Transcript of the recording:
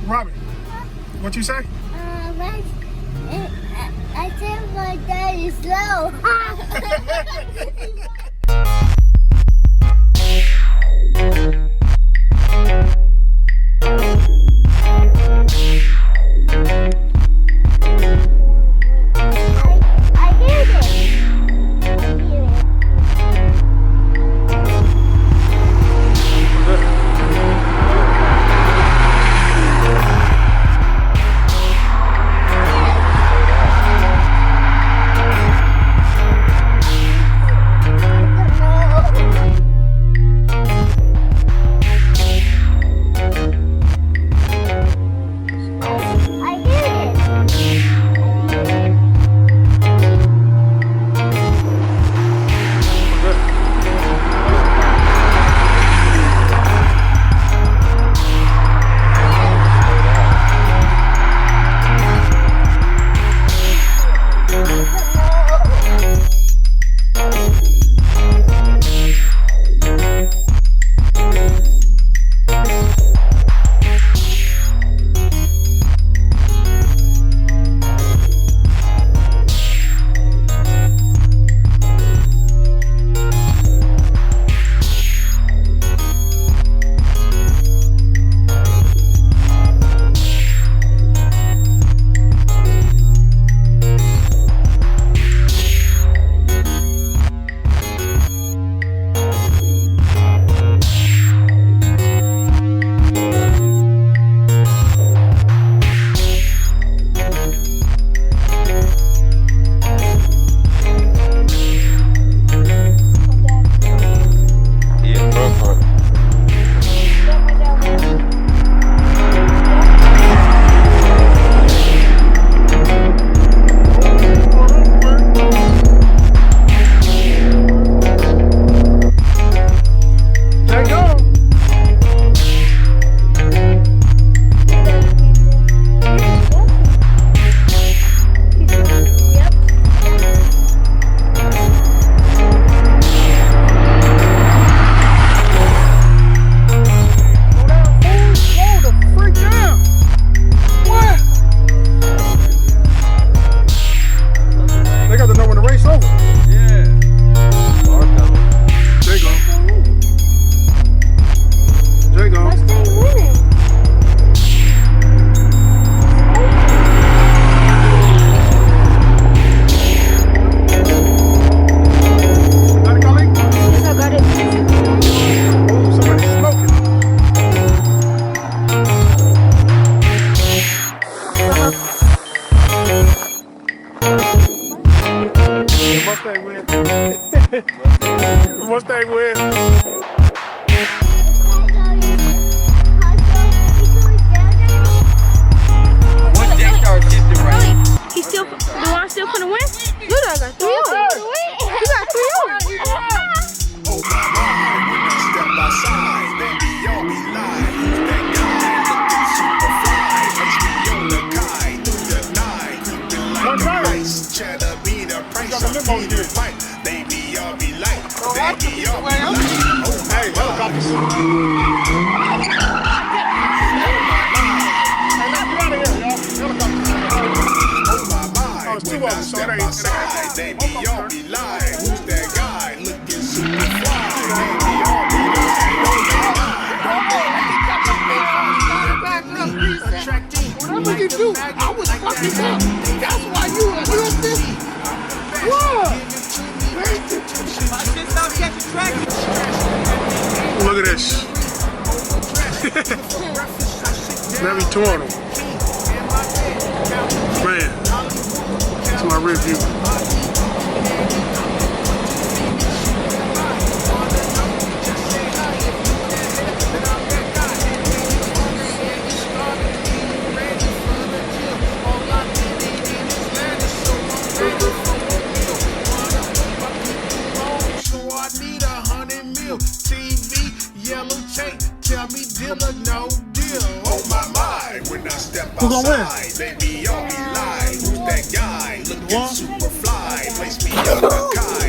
Robin, what you say? I think my dad is slow. Mustang win. Mustang win. Once they start shifting right. He still, Dewan still finna win? Look, I got 3-0. You got 3-0. Step outside, baby, y'all be live. That guy looking super fly. Touch me on the kite through the night. Creeping like a rice. Cheddar be the price. I'm be the fight. Baby, y'all be light. Baby, y'all be light. Oh, hey, outside, baby, y'all be live. Who's that guy looking super fly? Baby, y'all be Whatever you do, I was fucking up. That's why you were this. What? My shit stop catching track. Look at this. Very Toronto. Man, that's my review. no deal. Oh my, when I step outside, baby, y'all be live. Who's that guy looking super fly? Place me on the car.